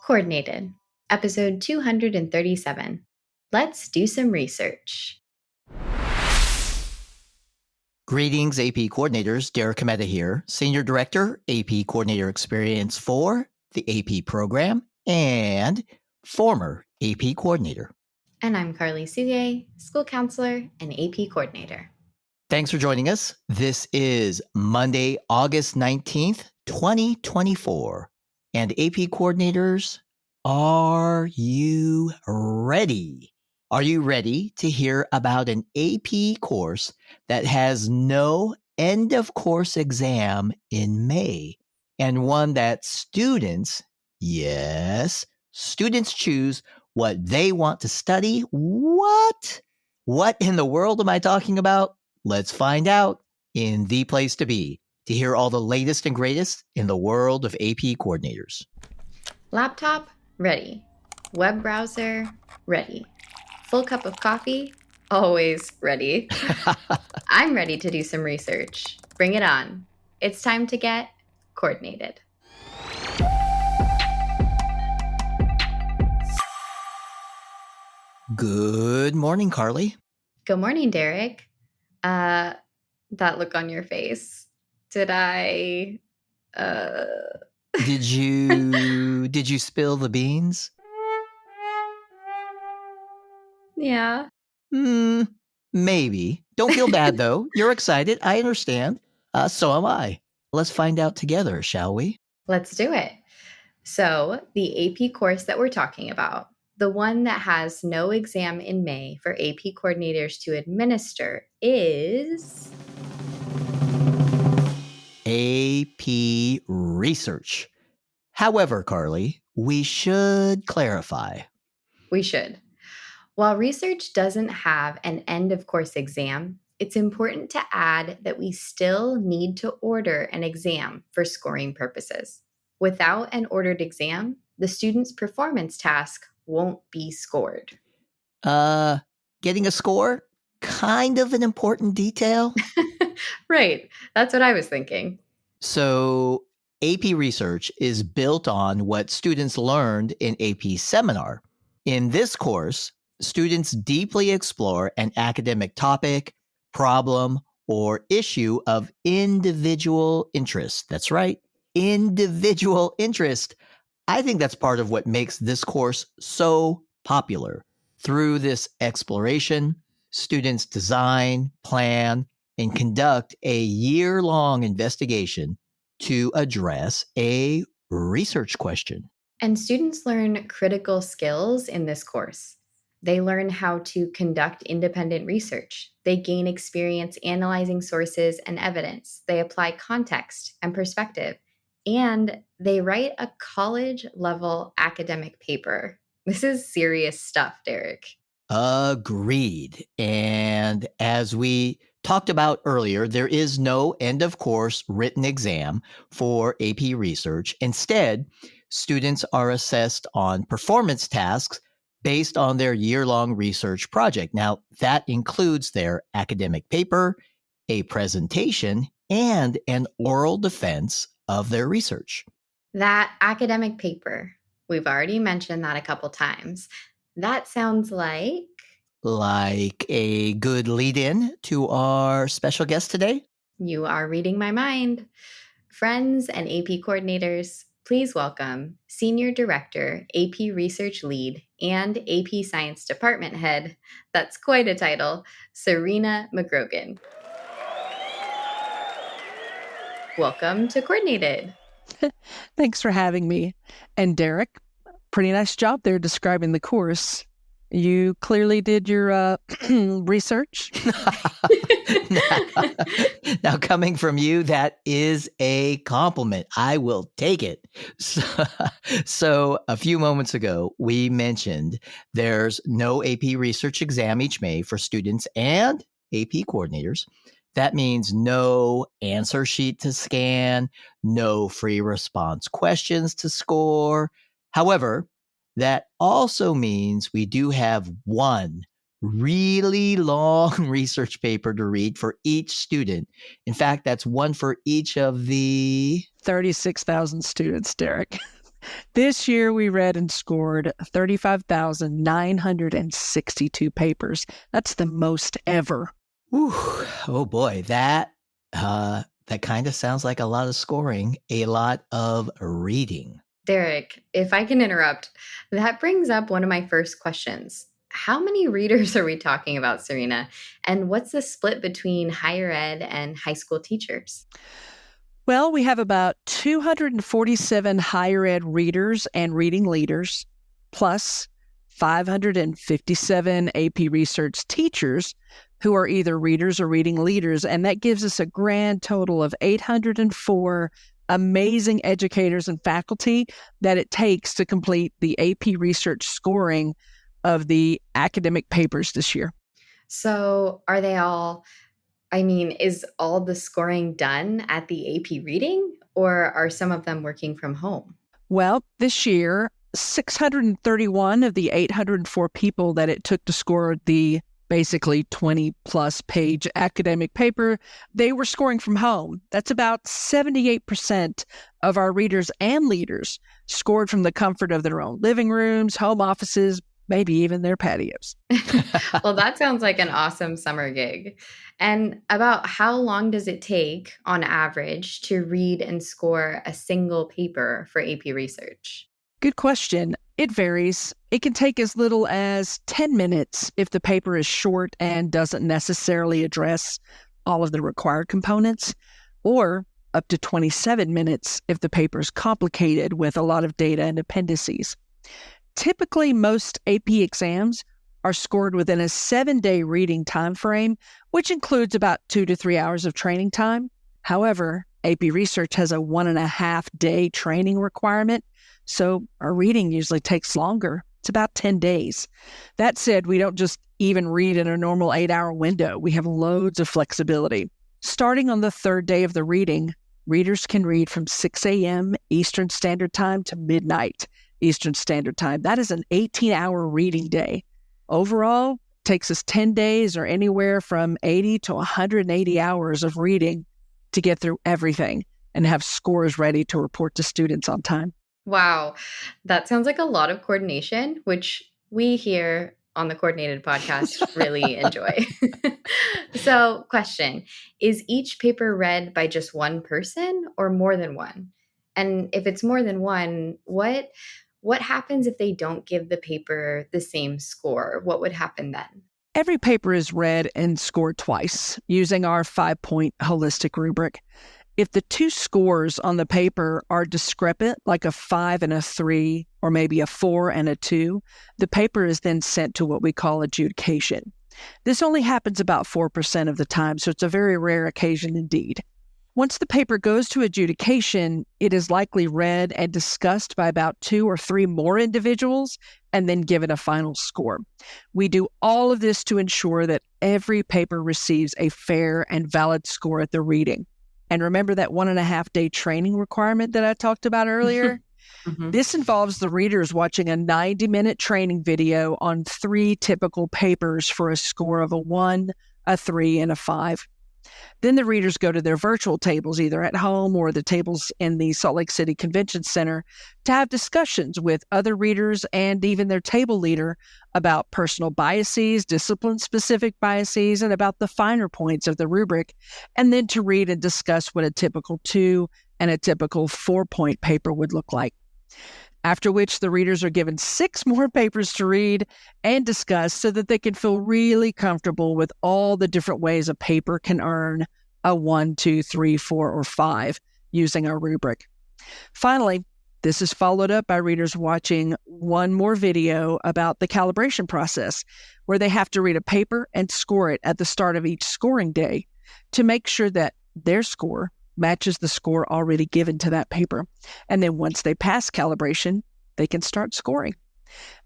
Coordinated, episode 237. Let's do some research. Greetings, AP coordinators. Derek Cometa here, Senior Director, AP Coordinator Experience for the AP program and former AP Coordinator. And I'm Karli Suge, School Counselor and AP Coordinator. Thanks for joining us. This is Monday, August 19th, 2024. And AP coordinators, are you ready? Are you ready to hear about an AP course that has no end of course exam in May and one that students, yes, students choose what they want to study? What? What in the world am I talking about? Let's find out in the place to be to hear all the latest and greatest in the world of AP coordinators. Laptop, ready. Web browser, ready. Full cup of coffee, always ready. I'm ready to do some research. Bring it on. It's time to get coordinated. Good morning, Karli. Good morning, Derek. That look on your face. Did I Did you spill the beans? Yeah. Maybe. Don't feel bad though. You're excited. I understand. So am I. Let's find out together, shall we? Let's do it. So, the AP course that we're talking about, the one that has no exam in May for AP coordinators to administer, is AP Research. However, Karli, we should clarify. We should. While research doesn't have an end of course exam, it's important to add that we still need to order an exam for scoring purposes. Without an ordered exam, the student's performance task won't be scored. Getting a score? Kind of an important detail. Right. That's what I was thinking. So AP Research is built on what students learned in AP Seminar. In this course, students deeply explore an academic topic, problem, or issue of individual interest. That's right, individual interest. I think that's part of what makes this course so popular. Through this exploration, students design, plan, and conduct a year-long investigation to address a research question. And students learn critical skills in this course. They learn how to conduct independent research. They gain experience analyzing sources and evidence. They apply context and perspective. And they write a college-level academic paper. This is serious stuff, Derek. Agreed. And as we talked about earlier, there is no end of course written exam for AP Research. Instead, students are assessed on performance tasks based on their year-long research project. Now, that includes their academic paper, a presentation, and an oral defense of their research. That academic paper, we've already mentioned that a couple times. That sounds like a good lead-in to our special guest today. You are reading my mind. Friends and AP coordinators, please welcome Senior Director, AP Research Lead, and AP Science Department Head, that's quite a title, Serena Magrogan. Welcome to Coordinated. Thanks for having me. And Derek, pretty nice job there describing the course. You clearly did your research. Now, coming from you, that is a compliment. I will take it. So a few moments ago, we mentioned there's no AP research exam each May for students and AP coordinators. That means no answer sheet to scan, no free response questions to score. However, that also means we do have one really long research paper to read for each student. In fact, that's one for each of the 36,000 students, Derek. This year, we read and scored 35,962 papers. That's the most ever. Whew. Oh boy, that kind of sounds like a lot of scoring, a lot of reading. Derek, if I can interrupt, that brings up one of my first questions. How many readers are we talking about, Serena? And what's the split between higher ed and high school teachers? Well, we have about 247 higher ed readers and reading leaders, plus 557 AP Research teachers who are either readers or reading leaders. And that gives us a grand total of 804 amazing educators and faculty that it takes to complete the AP Research scoring of the academic papers this year. So are they all, is all the scoring done at the AP reading, or are some of them working from home? Well, this year, 631 of the 804 people that it took to score the basically 20 plus page academic paper, they were scoring from home. That's about 78% of our readers and leaders scored from the comfort of their own living rooms, home offices, maybe even their patios. Well, that sounds like an awesome summer gig. And about how long does it take on average to read and score a single paper for AP Research? Good question. It varies. It can take as little as 10 minutes if the paper is short and doesn't necessarily address all of the required components, or up to 27 minutes if the paper is complicated with a lot of data and appendices. Typically, most AP exams are scored within a 7-day reading time frame, which includes about 2 to 3 hours of training time. However, AP Research has a 1.5-day training requirement, so our reading usually takes longer. It's about 10 days. That said, we don't just even read in a normal 8-hour window. We have loads of flexibility. Starting on the third day of the reading, readers can read from 6 a.m. Eastern Standard Time to midnight Eastern Standard Time. That is an 18-hour reading day. Overall, it takes us 10 days or anywhere from 80 to 180 hours of reading to get through everything and have scores ready to report to students on time. Wow, that sounds like a lot of coordination, which we here on the Coordinated podcast really enjoy. So, question, is each paper read by just one person or more than one? And if it's more than one, what happens if they don't give the paper the same score? What would happen then? Every paper is read and scored twice using our 5-point holistic rubric. If the two scores on the paper are discrepant, like a 5 and a 3, or maybe a 4 and a 2, the paper is then sent to what we call adjudication. This only happens about 4% of the time, so it's a very rare occasion indeed. Once the paper goes to adjudication, it is likely read and discussed by about 2 or 3 more individuals and then given a final score. We do all of this to ensure that every paper receives a fair and valid score at the reading. And remember that 1.5-day training requirement that I talked about earlier? Mm-hmm. This involves the readers watching a 90-minute training video on 3 typical papers for a score of a 1, a 3, and a 5. Then the readers go to their virtual tables, either at home or the tables in the Salt Lake City Convention Center, to have discussions with other readers and even their table leader about personal biases, discipline-specific biases, and about the finer points of the rubric, and then to read and discuss what a typical 2 and a typical 4-point paper would look like. After which the readers are given 6 more papers to read and discuss so that they can feel really comfortable with all the different ways a paper can earn a 1, 2, 3, 4, or 5 using our rubric. Finally, this is followed up by readers watching one more video about the calibration process, where they have to read a paper and score it at the start of each scoring day to make sure that their score matches the score already given to that paper. And then once they pass calibration, they can start scoring.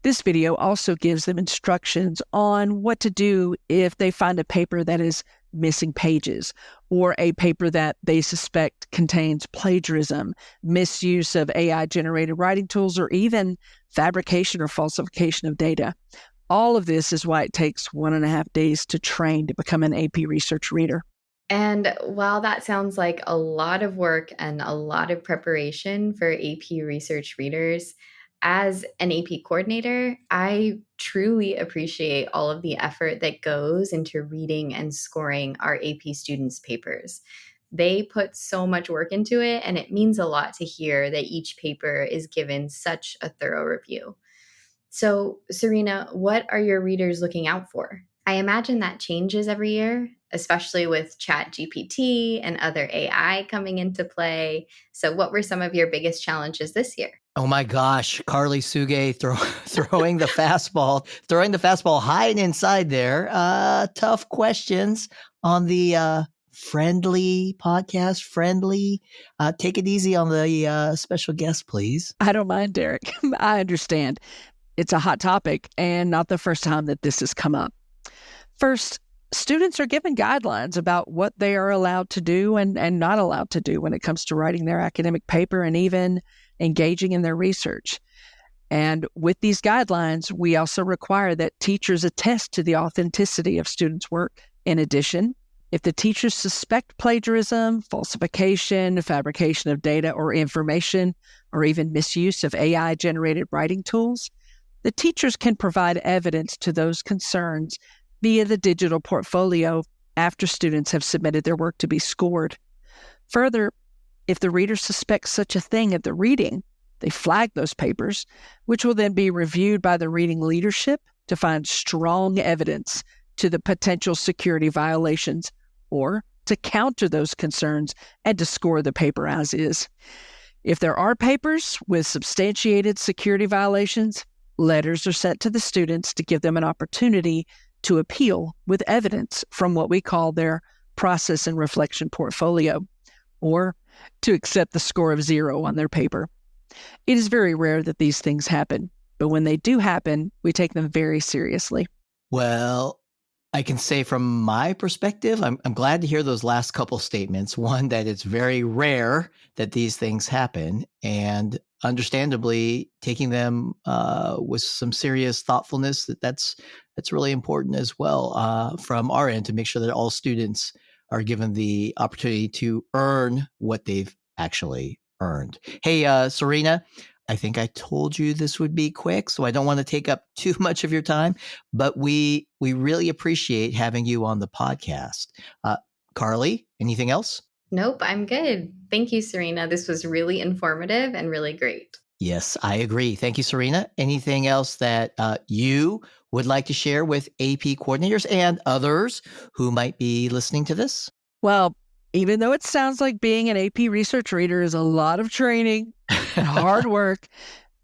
This video also gives them instructions on what to do if they find a paper that is missing pages, or a paper that they suspect contains plagiarism, misuse of AI-generated writing tools, or even fabrication or falsification of data. All of this is why it takes 1.5 days to train to become an AP Research reader. And while that sounds like a lot of work and a lot of preparation for AP research readers, as an AP coordinator, I truly appreciate all of the effort that goes into reading and scoring our AP students' papers. They put so much work into it, and it means a lot to hear that each paper is given such a thorough review. So, Serena, what are your readers looking out for? I imagine that changes every year, especially with Chat GPT and other AI coming into play. So, what were some of your biggest challenges this year? Oh my gosh, Karli Suge throwing the fastball high and inside there. Tough questions on the friendly podcast. Friendly. Take it easy on the special guest, please. I don't mind, Derek. I understand. It's a hot topic and not the first time that this has come up. First, students are given guidelines about what they are allowed to do and not allowed to do when it comes to writing their academic paper and even engaging in their research. And with these guidelines, we also require that teachers attest to the authenticity of students' work. In addition, if the teachers suspect plagiarism, falsification, fabrication of data or information, or even misuse of AI-generated writing tools, the teachers can provide evidence to those concerns via the digital portfolio after students have submitted their work to be scored. Further, if the reader suspects such a thing at the reading, they flag those papers, which will then be reviewed by the reading leadership to find strong evidence to the potential security violations or to counter those concerns and to score the paper as is. If there are papers with substantiated security violations, letters are sent to the students to give them an opportunity to appeal with evidence from what we call their process and reflection portfolio, or to accept the score of 0 on their paper. It is very rare that these things happen, but when they do happen, we take them very seriously. Well, I can say from my perspective, I'm glad to hear those last couple statements. One, that it's very rare that these things happen, and understandably taking them with some serious thoughtfulness. That's really important as well from our end to make sure that all students are given the opportunity to earn what they've actually earned. Hey, Serena, I think I told you this would be quick, so I don't want to take up too much of your time, but we really appreciate having you on the podcast. Karli, anything else? Nope, I'm good. Thank you, Serena. This was really informative and really great. Yes, I agree. Thank you, Serena. Anything else that you would like to share with AP coordinators and others who might be listening to this? Well, even though it sounds like being an AP research reader is a lot of training and hard work,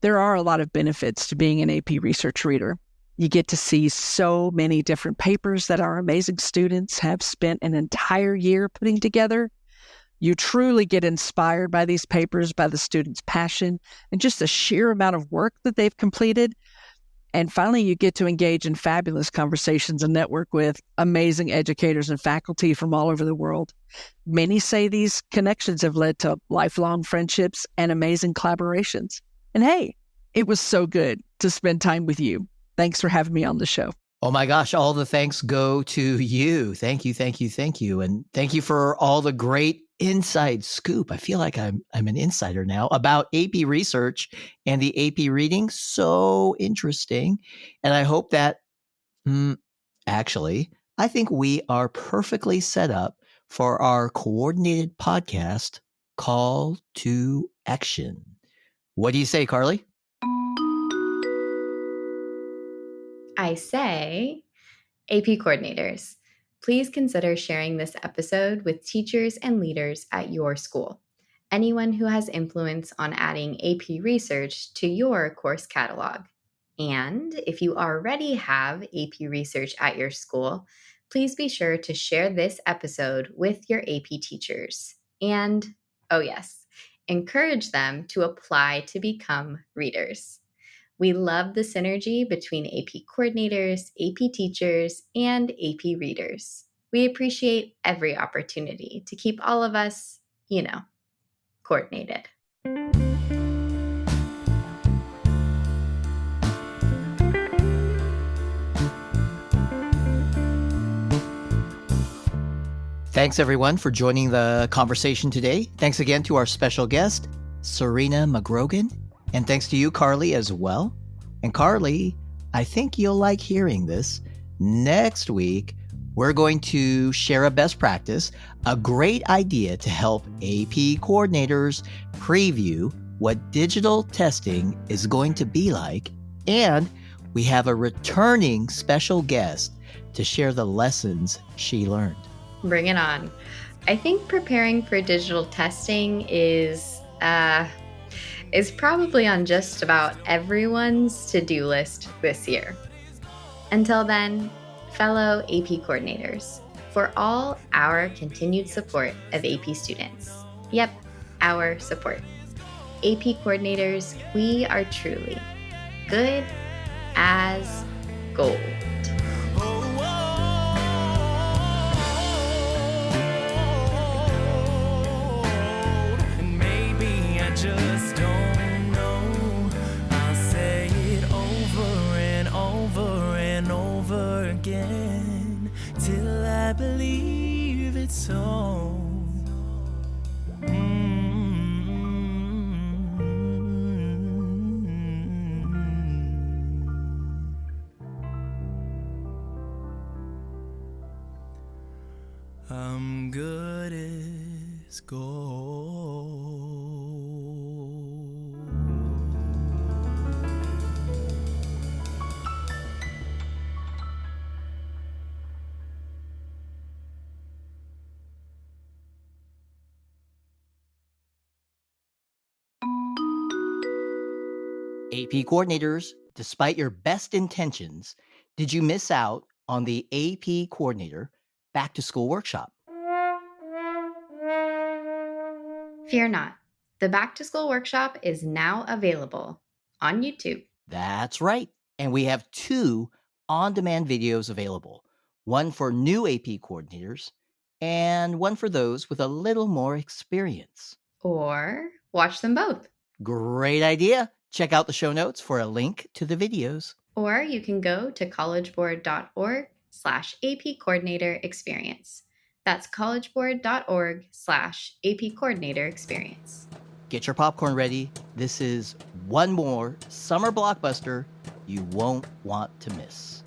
there are a lot of benefits to being an AP research reader. You get to see so many different papers that our amazing students have spent an entire year putting together. You truly get inspired by these papers, by the students' passion, and just the sheer amount of work that they've completed. And finally, you get to engage in fabulous conversations and network with amazing educators and faculty from all over the world. Many say these connections have led to lifelong friendships and amazing collaborations. And hey, it was so good to spend time with you. Thanks for having me on the show. Oh my gosh, all the thanks go to you. Thank you, thank you, thank you. And thank you for all the great inside scoop. I feel like I'm an insider now about AP research and the AP reading. So interesting. And I hope that actually, I think we are perfectly set up for our coordinated podcast, Call to Action. What do you say, Karli? I say, AP coordinators, please consider sharing this episode with teachers and leaders at your school. Anyone who has influence on adding AP research to your course catalog. And if you already have AP research at your school, please be sure to share this episode with your AP teachers. And, oh yes, encourage them to apply to become readers. We love the synergy between AP coordinators, AP teachers, and AP readers. We appreciate every opportunity to keep all of us, coordinated. Thanks, everyone, for joining the conversation today. Thanks again to our special guest, Serena Magrogan. And thanks to you, Karli, as well. And Karli, I think you'll like hearing this. Next week, we're going to share a best practice, a great idea to help AP coordinators preview what digital testing is going to be like. And we have a returning special guest to share the lessons she learned. Bring it on. I think preparing for digital testing is probably on just about everyone's to-do list this year. Until then, fellow AP coordinators, for all our continued support of AP students. Yep, our support. AP coordinators, we are truly good as gold. Just don't know. I'll say it over and over and over again till I believe it's so. I'm good as gold. AP coordinators, despite your best intentions, did you miss out on the AP Coordinator Back to School Workshop? Fear not. The Back to School Workshop is now available on YouTube. That's right. And we have 2 on-demand videos available. One for new AP coordinators and one for those with a little more experience. Or watch them both. Great idea. Check out the show notes for a link to the videos. Or you can go to collegeboard.org/AP Coordinator Experience. That's collegeboard.org/AP Coordinator Experience. Get your popcorn ready. This is one more summer blockbuster you won't want to miss.